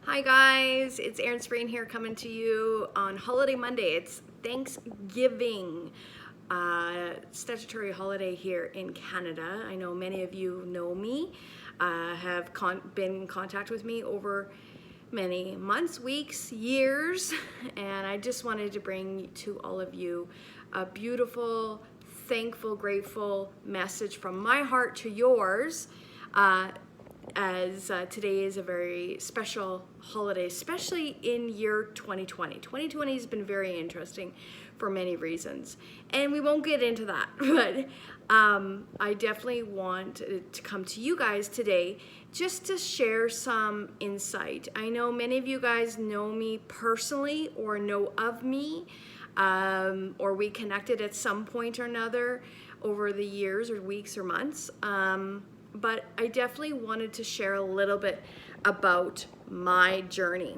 Hi guys, it's Erin Sprain here coming to you on Holiday Monday. It's Thanksgiving, statutory holiday here in Canada. I know many of you know me, have been in contact with me over many months, weeks, years, and I just wanted to bring to all of you a beautiful, thankful, grateful message from my heart to yours. As today is a very special holiday, especially in year 2020. 2020 has been very interesting for many reasons, and we won't get into that, but I definitely want to come to you guys today just to share some insight. I know many of you guys know me personally or know of me, or we connected at some point or another over the years or weeks or months. But I definitely wanted to share a little bit about my journey.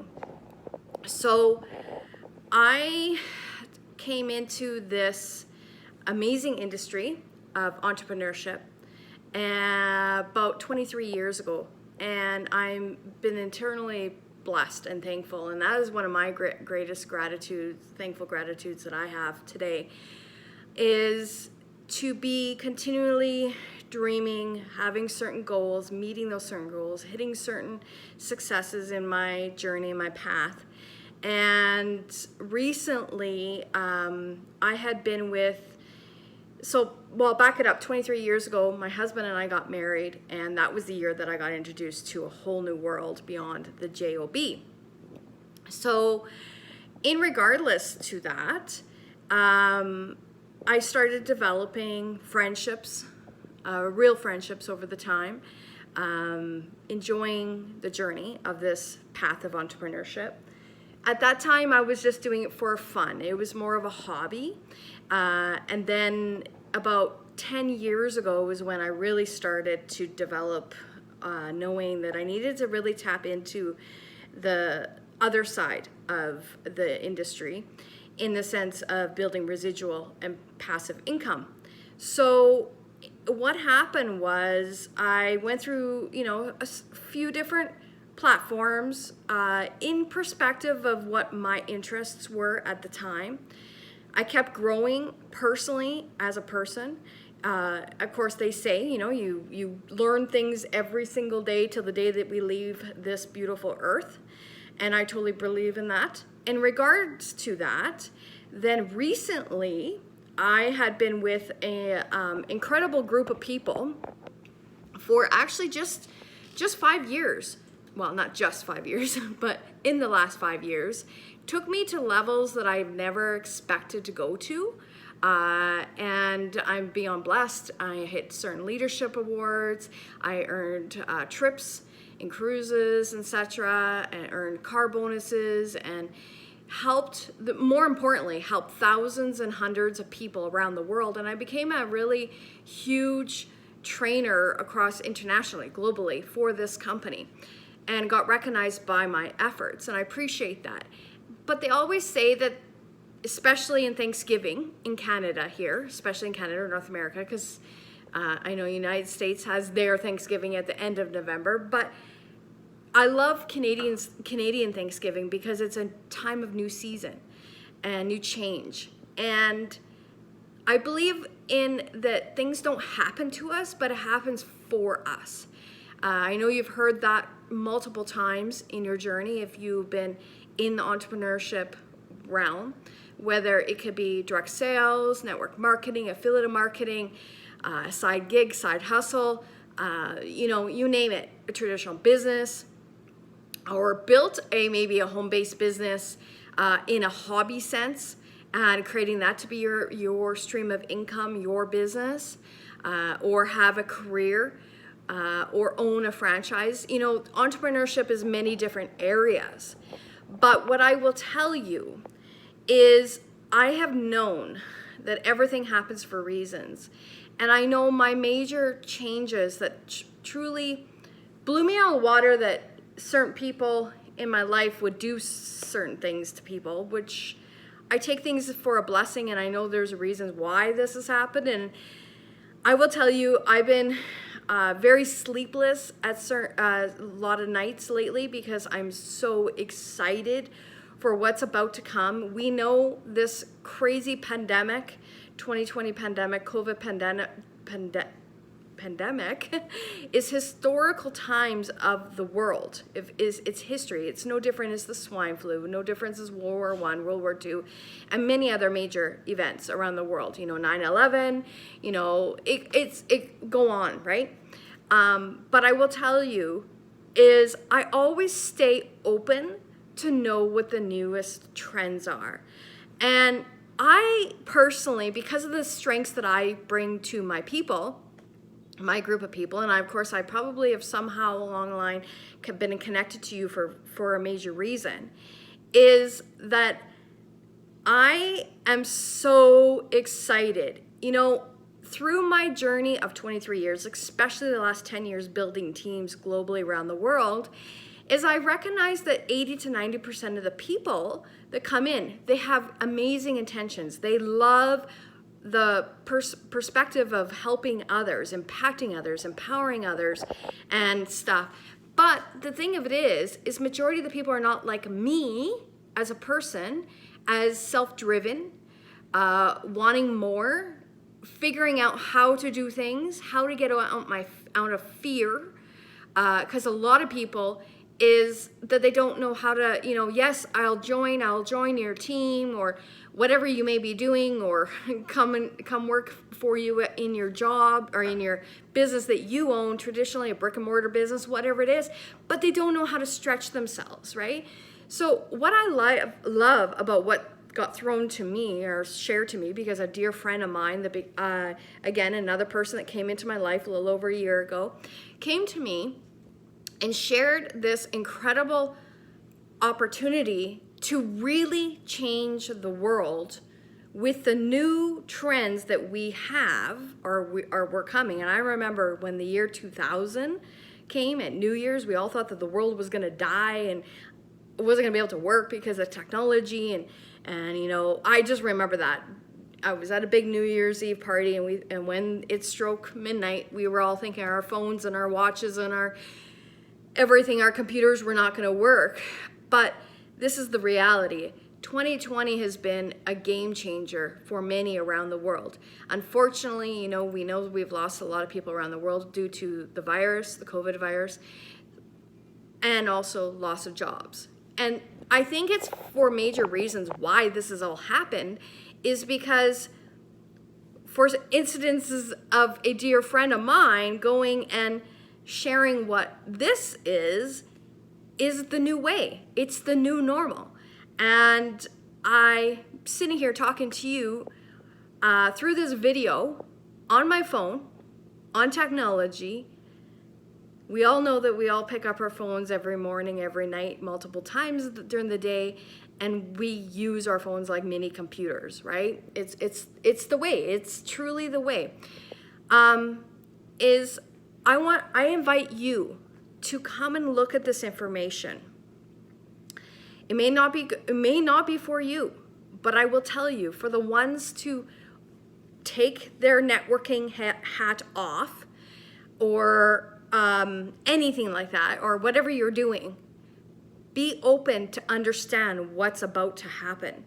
So I came into this amazing industry of entrepreneurship about 23 years ago, and I've been eternally blessed and thankful, and that is one of my greatest thankful gratitudes that I have today, is to be continually dreaming, having certain goals, meeting those certain goals, hitting certain successes in my journey, my path. And recently, I had been back it up, 23 years ago, my husband and I got married, and that was the year that I got introduced to a whole new world beyond the job. So, in regardless to that, I started developing friendships, real friendships over the time, enjoying the journey of this path of entrepreneurship. At that time, I was just doing it for fun. It was more of a hobby. And then about 10 years ago was when I really started to develop, knowing that I needed to really tap into the other side of the industry in the sense of building residual and passive income. So what happened was I went through, a few different platforms in perspective of what my interests were at the time. I kept growing personally as a person. Of course, they say, you learn things every single day till the day that we leave this beautiful earth. And I totally believe in that. In regards to that, then recently, I had been with a incredible group of people for actually just 5 years. Well, not just 5 years, but in the last 5 years. Took me to levels that I've never expected to go to. And I'm beyond blessed. I hit certain leadership awards. I earned trips and cruises, etc., and earned car bonuses, and more importantly, helped thousands and hundreds of people around the world. And I became a really huge trainer across internationally, globally, for this company, and got recognized by my efforts. And I appreciate that. But they always say that, especially in Thanksgiving in Canada here, especially in Canada or North America, because I know United States has their Thanksgiving at the end of November, but I love Canadian Thanksgiving because it's a time of new season and new change. And I believe in that things don't happen to us, but it happens for us. I know you've heard that multiple times in your journey if you've been in the entrepreneurship realm, whether it could be direct sales, network marketing, affiliate marketing, side gig, side hustle, you name it, a traditional business, or built maybe a home-based business in a hobby sense, and creating that to be your stream of income, your business, or have a career, or own a franchise. Entrepreneurship is many different areas. But what I will tell you is I have known that everything happens for reasons. And I know my major changes that truly blew me out of the water, that certain people in my life would do certain things to people, which I take things for a blessing, and I know there's reasons why this has happened. And I will tell you, I've been very sleepless at a lot of nights lately because I'm so excited for what's about to come. We know this crazy pandemic, 2020 pandemic, COVID pandemic is historical times of the world. It's history. It's no different as the swine flu, no difference as World War I, World War II, and many other major events around the world. 9/11, it go on, right? But I will tell you is I always stay open to know what the newest trends are. And I personally, because of the strengths that I bring to my people, my group of people, and of course I probably have somehow along the line been connected to you for a major reason, is that I am so excited. Through my journey of 23 years, especially the last 10 years building teams globally around the world, is I recognize that 80 to 90% of the people that come in, they have amazing intentions. They love the perspective of helping others, impacting others, empowering others, and stuff. But the thing of it is majority of the people are not like me as a person, as self-driven, wanting more, figuring out how to do things, how to get out of fear, because a lot of people is that they don't know how to, yes, I'll join your team or whatever you may be doing, or come work for you in your job or in your business that you own, traditionally a brick and mortar business, whatever it is, but they don't know how to stretch themselves, right? So what I love about what got thrown to me or shared to me, because a dear friend of mine, again, another person that came into my life a little over a year ago, came to me and shared this incredible opportunity to really change the world with the new trends that we have or we're coming. And I remember when the year 2000 came at New Year's, we all thought that the world was going to die and wasn't going to be able to work because of technology. And I just remember that. I was at a big New Year's Eve party, and when it struck midnight, we were all thinking our phones and our watches and our computers were not going to work. But this is the reality. 2020 has been a game changer for many around the world. Unfortunately, we know we've lost a lot of people around the world due to the virus, the COVID virus, and also loss of jobs. And I think it's for major reasons why this has all happened is because for incidences of a dear friend of mine going and sharing what this is the new way. It's the new normal. And I'm sitting here talking to you through this video on my phone, on technology. We all know that we all pick up our phones every morning, every night, multiple times during the day, and we use our phones like mini computers, right? It's the way. It's truly the way. I invite you to come and look at this information. It may not be for you, but I will tell you, for the ones to take their networking hat off, or anything like that, or whatever you're doing, be open to understand what's about to happen.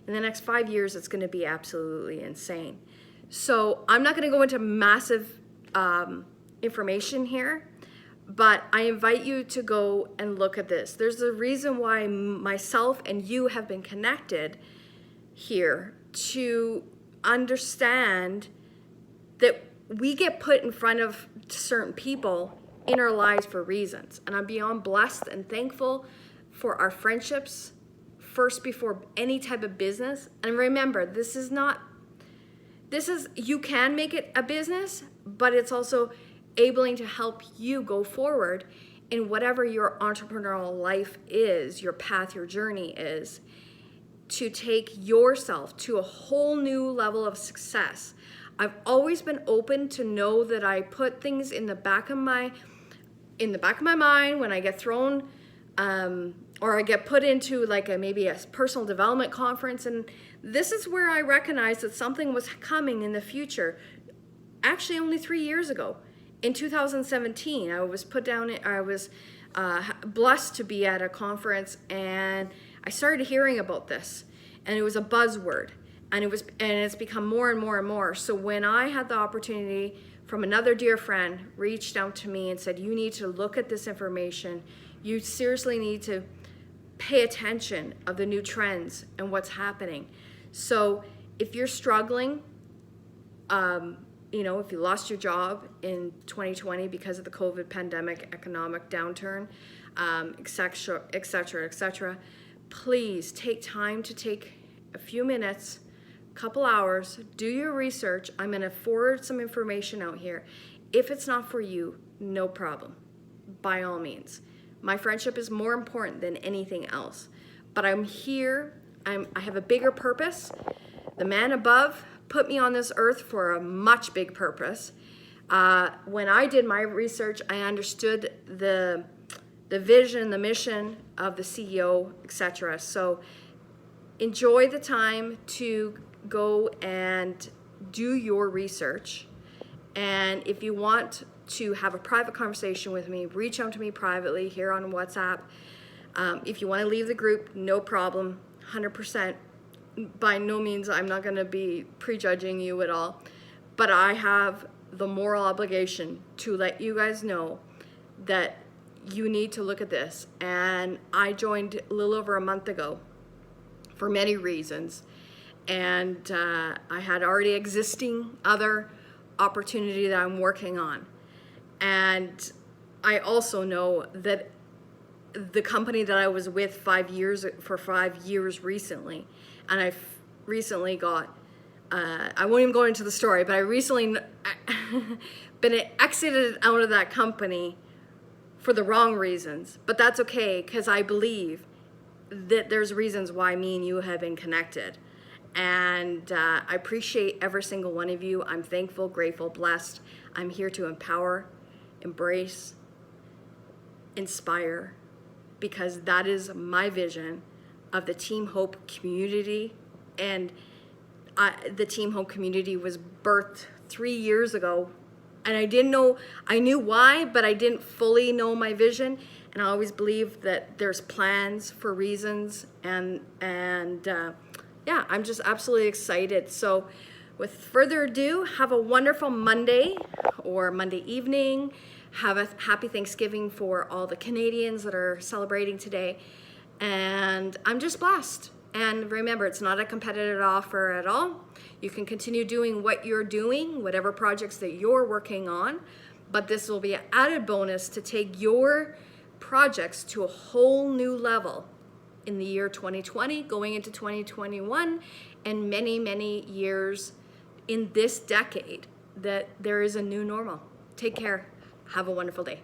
In the next 5 years, it's going to be absolutely insane. So I'm not going to go into massive information here, but I invite you to go and look at this. There's a reason why myself and you have been connected here, to understand that we get put in front of certain people in our lives for reasons. And I'm beyond blessed and thankful for our friendships, first before any type of business. And remember, you can make it a business, but it's also able to help you go forward in whatever your entrepreneurial life is, your path, your journey is, to take yourself to a whole new level of success. I've always been open to know that I put things in the back of my mind when I get thrown, or I get put into maybe a personal development conference, and this is where I recognized that something was coming in the future. Actually, only 3 years ago. in 2017, I was blessed to be at a conference, and I started hearing about this, and it was a buzzword, and it's become more and more and more. So when I had the opportunity from another dear friend reached out to me and said, you need to look at this information, you seriously need to pay attention of the new trends and what's happening. So if you're struggling, if you lost your job in 2020 because of the COVID pandemic, economic downturn, et cetera, please take time to take a few minutes, couple hours, do your research. I'm going to forward some information out here. If it's not for you, no problem, by all means. My friendship is more important than anything else. But I'm here, I have a bigger purpose. The man above put me on this earth for a much big purpose. When I did my research, I understood the vision, the mission of the CEO, etc. So enjoy the time to go and do your research. And if you want to have a private conversation with me, reach out to me privately here on WhatsApp. If you want to leave the group, no problem, 100%. By no means, I'm not going to be prejudging you at all, but I have the moral obligation to let you guys know that you need to look at this. And I joined a little over a month ago for many reasons, and I had already existing other opportunity that I'm working on. And I also know that the company that I was with 5 years recently, and I've recently got, I won't even go into the story, but I recently been exited out of that company for the wrong reasons. But that's okay, because I believe that there's reasons why me and you have been connected. And I appreciate every single one of you. I'm thankful, grateful, blessed. I'm here to empower, embrace, inspire, because that is my vision of the Team Hope community. And the Team Hope community was birthed 3 years ago, and I knew why, but I didn't fully know my vision. And I always believe that there's plans for reasons, and yeah, I'm just absolutely excited. So with further ado, have a wonderful Monday or Monday evening. Have a happy Thanksgiving for all the Canadians that are celebrating today. And I'm just blessed. And remember, it's not a competitive offer at all. You can continue doing what you're doing, whatever projects that you're working on, but this will be an added bonus to take your projects to a whole new level in the year 2020, going into 2021, and many, many years in this decade, that there is a new normal. Take care. Have a wonderful day.